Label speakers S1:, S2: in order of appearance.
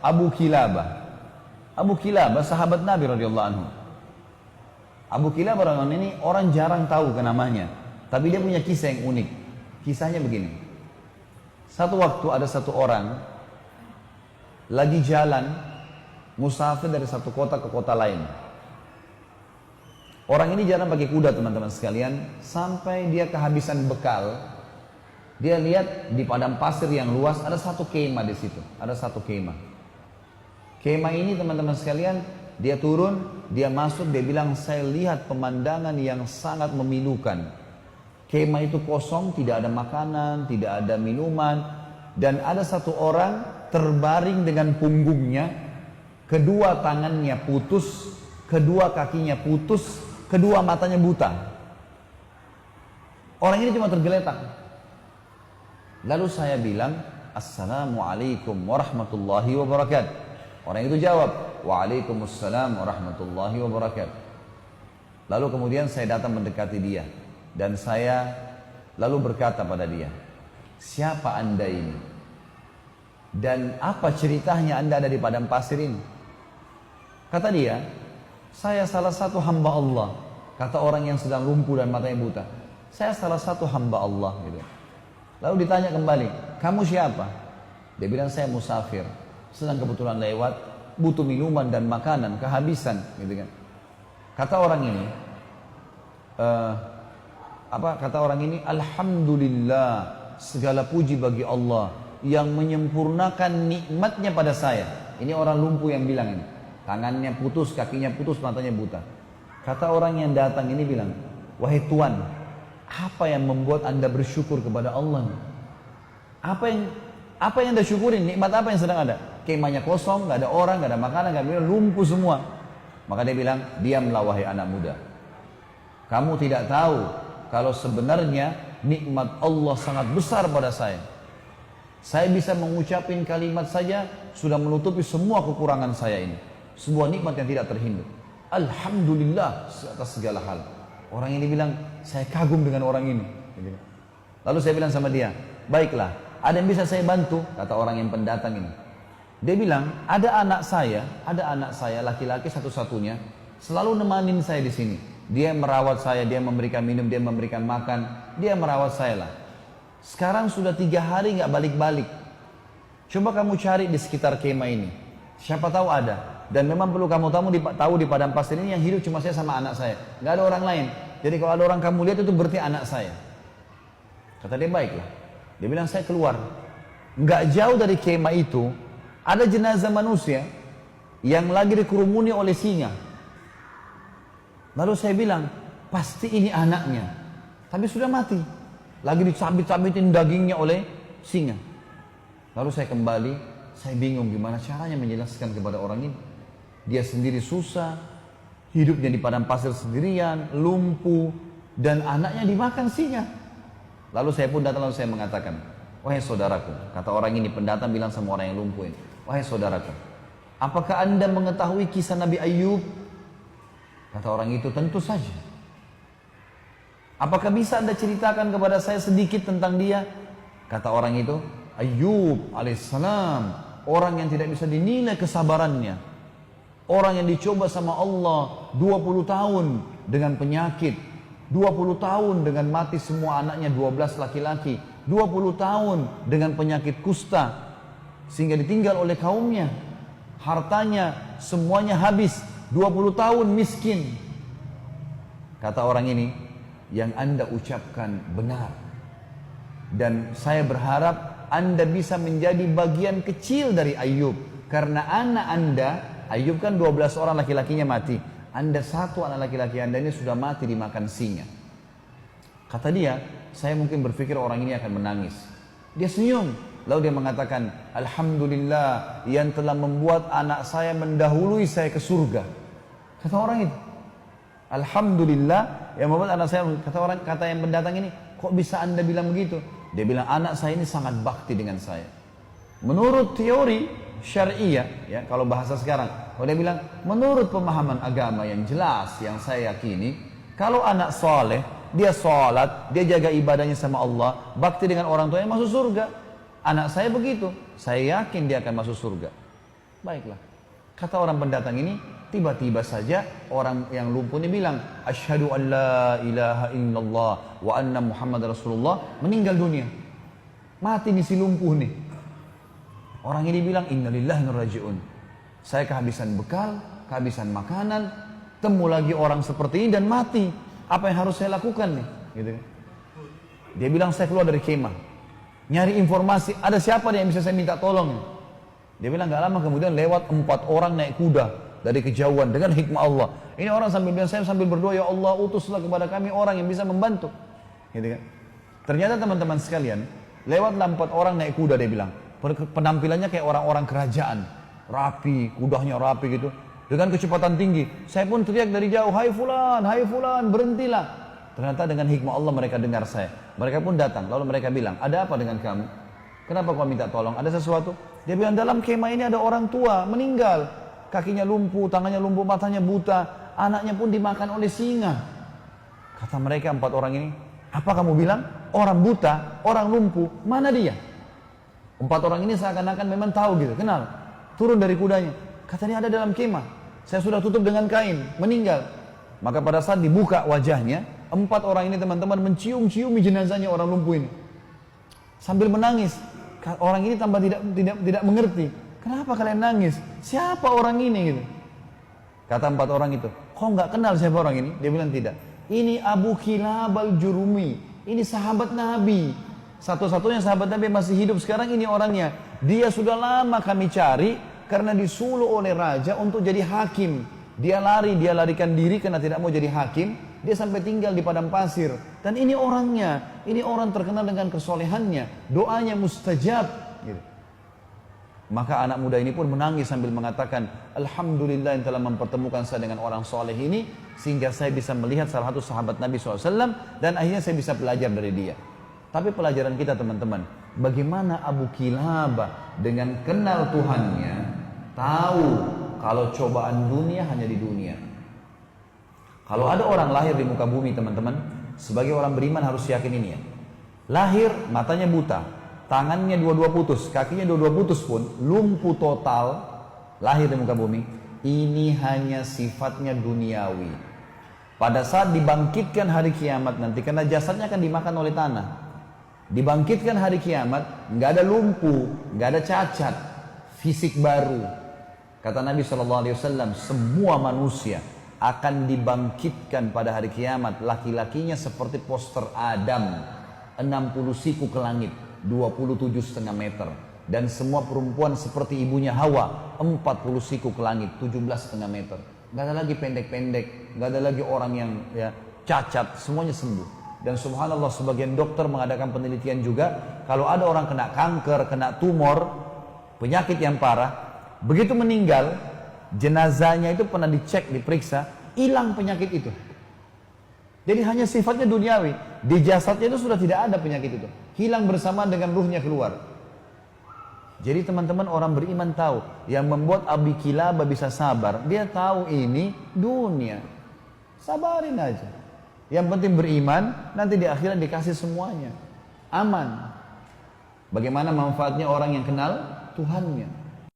S1: Abu Kilabah. Abu Kilabah sahabat Nabi radhiyallahu anhu. Abu Kilabah radhiyallahu anhu ini orang jarang tahu ke namanya, tapi dia punya kisah yang unik. Kisahnya begini. Satu waktu ada satu orang lagi jalan musafir dari satu kota ke kota lain. Orang ini jalan pakai kuda teman-teman sekalian, sampai dia kehabisan bekal. Dia lihat di padang pasir yang luas ada satu kemah di situ, ada satu kemah. Kemah ini teman-teman sekalian, dia turun, dia masuk, dia bilang, saya lihat pemandangan yang sangat memilukan. Kemah itu kosong, tidak ada makanan, tidak ada minuman, dan ada satu orang terbaring dengan punggungnya, kedua tangannya putus, kedua kakinya putus, kedua matanya buta. Orang ini cuma tergeletak. Lalu saya bilang, Assalamualaikum warahmatullahi wabarakatuh. Orang itu jawab, Waalaikumsalam warahmatullahi wabarakatuh. Lalu kemudian saya datang mendekati dia, dan saya lalu berkata pada dia, siapa anda ini? Dan apa ceritanya anda ada di padang pasir ini? Kata dia, saya salah satu hamba Allah. Kata orang yang sedang lumpuh dan matanya buta, saya salah satu hamba Allah gitu. Lalu ditanya kembali, kamu siapa? Dia bilang, saya musafir, sedang kebetulan lewat, butuh minuman dan makanan, kehabisan gitu kan. Kata orang ini, kata orang ini, Alhamdulillah, segala puji bagi Allah yang menyempurnakan nikmatnya pada saya. Ini orang lumpuh yang bilang ini, tangannya putus, kakinya putus, matanya buta. Kata orang yang datang ini bilang, wahai Tuan, apa yang membuat anda bersyukur kepada Allah? Apa yang anda syukurin? Nikmat apa yang sedang ada? Kemahnya kosong, nggak ada orang, nggak ada makanan, nggak ada, lumpuh semua. Maka dia bilang, diamlah wahai anak muda. Kamu tidak tahu kalau sebenarnya nikmat Allah sangat besar pada saya. Saya bisa mengucapin kalimat saja sudah menutupi semua kekurangan saya ini. Sebuah nikmat yang tidak terhingga. Alhamdulillah atas segala hal. Orang ini bilang, saya kagum dengan orang ini. Lalu saya bilang sama dia, baiklah, ada yang bisa saya bantu? Kata orang yang pendatang ini. Dia bilang, ada anak saya laki-laki satu-satunya, selalu nemanin saya di sini. Dia merawat saya, dia memberikan minum, dia memberikan makan, dia merawat saya lah. Sekarang sudah 3 hari nggak balik-balik. Coba kamu cari di sekitar kemah ini, siapa tahu ada. Dan memang perlu kamu tahu di padang pasir ini yang hidup cuma saya sama anak saya, nggak ada orang lain. Jadi kalau ada orang kamu lihat itu berarti anak saya. Kata dia, baiklah. Dia bilang, saya keluar. Nggak jauh dari kemah itu ada jenazah manusia yang lagi dikerumuni oleh singa. Lalu saya bilang, pasti ini anaknya, tapi sudah mati, lagi dicabit-cabitin dagingnya oleh singa. Lalu saya kembali, saya bingung gimana caranya menjelaskan kepada orang ini. Dia sendiri susah, hidupnya di padang pasir sendirian, lumpuh, dan anaknya dimakan singa. Lalu saya pun datang, lalu saya mengatakan, wahai saudaraku, kata orang ini, pendatang bilang sama orang yang lumpuh ini, wahai saudaraku, apakah anda mengetahui kisah Nabi Ayub? Kata orang itu, tentu saja. Apakah bisa anda ceritakan kepada saya sedikit tentang dia? Kata orang itu, Ayub alaihissalam, orang yang tidak bisa dinilai kesabarannya. Orang yang dicoba sama Allah 20 tahun dengan penyakit, 20 tahun dengan mati semua anaknya 12 laki-laki, 20 tahun dengan penyakit kusta sehingga ditinggal oleh kaumnya, hartanya semuanya habis, 20 tahun miskin. Kata orang ini, yang anda ucapkan benar, dan saya berharap anda bisa menjadi bagian kecil dari Ayub, karena anak anda, Ayub kan 12 orang laki-lakinya mati, anda satu anak laki-laki anda ini sudah mati dimakan singa. Kata dia, saya mungkin berpikir orang ini akan menangis. Dia senyum, lalu dia mengatakan, Alhamdulillah yang telah membuat anak saya mendahului saya ke surga. Kata orang itu, Alhamdulillah yang membuat anak saya. Kata yang pendatang ini, kok bisa anda bilang begitu? Dia bilang, anak saya ini sangat bakti dengan saya. Menurut teori syariah, ya, kalau bahasa sekarang, kalau dia bilang, menurut pemahaman agama yang jelas, yang saya yakini, kalau anak soleh, dia sholat, dia jaga ibadahnya sama Allah, bakti dengan orang tuanya, masuk surga. Anak saya begitu. saya yakin dia akan masuk surga. Baiklah. Kata orang pendatang ini, tiba-tiba saja orang yang lumpuh ini bilang, asyhadu an la ilaha illallah wa anna Muhammad Rasulullah, meninggal dunia. Mati nih si lumpuh nih. Orang ini bilang, innalillahi wa inna ilaihi raji'un. Saya kehabisan bekal, kehabisan makanan, temu lagi orang seperti ini dan mati. Apa yang harus saya lakukan nih? Gitu. Dia bilang, saya keluar dari kemah, nyari informasi, ada siapa nih yang bisa saya minta tolong? Dia bilang, gak lama kemudian lewat 4 orang naik kuda dari kejauhan dengan hikmah Allah. Ini orang sambil bilang, saya sambil berdoa, ya Allah utuslah kepada kami orang yang bisa membantu. Gitu kan? Ternyata teman-teman sekalian, lewatlah 4 orang naik kuda, dia bilang. Penampilannya kayak orang-orang kerajaan, rapi, kudanya rapi gitu, dengan kecepatan tinggi. Saya pun teriak dari jauh, hai fulan, berhentilah. Ternyata dengan hikmah Allah mereka dengar saya. Mereka pun datang, lalu mereka bilang, ada apa dengan kamu? Kenapa kau minta tolong? Ada sesuatu? Dia bilang, dalam kemah ini ada orang tua, meninggal. Kakinya lumpuh, tangannya lumpuh, matanya buta, anaknya pun dimakan oleh singa. Kata mereka 4 orang ini, apa kamu bilang? Orang buta, orang lumpuh, mana dia? 4 orang ini seakan-akan memang tahu gitu, kenal. Turun dari kudanya, katanya ada dalam kemah. Saya sudah tutup dengan kain, meninggal. Maka pada saat dibuka wajahnya, 4 orang ini teman-teman mencium-ciumi jenazahnya orang lumpuh ini. Sambil menangis. Orang ini tambah tidak mengerti. Kenapa kalian nangis? Siapa orang ini gitu? Kata 4 orang itu, kau nggak kenal siapa orang ini? Dia bilang tidak. Ini Abu Kilab al-Jurumi. Ini sahabat Nabi. Satu-satunya sahabat Nabi masih hidup sekarang, ini orangnya. Dia sudah lama kami cari karena disuruh oleh raja untuk jadi hakim. Dia larikan diri karena tidak mau jadi hakim. Dia sampai tinggal di padang pasir. Dan ini orangnya, ini orang terkenal dengan kesolehannya, doanya mustajab. Gitu. Maka anak muda ini pun menangis sambil mengatakan, alhamdulillah yang telah mempertemukan saya dengan orang soleh ini, sehingga saya bisa melihat salah satu sahabat Nabi SAW, dan akhirnya saya bisa belajar dari dia. Tapi pelajaran kita teman-teman, bagaimana Abu Kilabah dengan kenal Tuhannya, tahu kalau cobaan dunia hanya di dunia. Kalau ada orang lahir di muka bumi teman-teman, sebagai orang beriman harus yakin ini ya. Lahir matanya buta, tangannya dua-dua putus, kakinya dua-dua putus pun, lumpuh total, lahir di muka bumi. Ini hanya sifatnya duniawi. Pada saat dibangkitkan hari kiamat nanti, karena jasadnya akan dimakan oleh tanah. Dibangkitkan hari kiamat, nggak ada lumpuh, nggak ada cacat, fisik baru. Kata Nabi SAW, semua manusia akan dibangkitkan pada hari kiamat. Laki-lakinya seperti poster Adam, 60 siku ke langit, 27,5 meter. Dan semua perempuan seperti ibunya Hawa, 40 siku ke langit, 17,5 meter. Nggak ada lagi pendek-pendek, nggak ada lagi orang yang ya cacat, semuanya sembuh. Dan subhanallah sebagian dokter mengadakan penelitian juga, kalau ada orang kena kanker, kena tumor, penyakit yang parah, begitu meninggal, jenazahnya itu pernah dicek, diperiksa, hilang penyakit itu. Jadi hanya sifatnya duniawi, di jasadnya itu sudah tidak ada penyakit itu, hilang bersama dengan ruhnya keluar. Jadi teman-teman orang beriman tahu, yang membuat Abi Kilabah bisa sabar, dia tahu ini dunia, sabarin aja. Yang penting beriman, nanti di akhirat dikasih semuanya. Aman. Bagaimana manfaatnya orang yang kenal Tuhannya?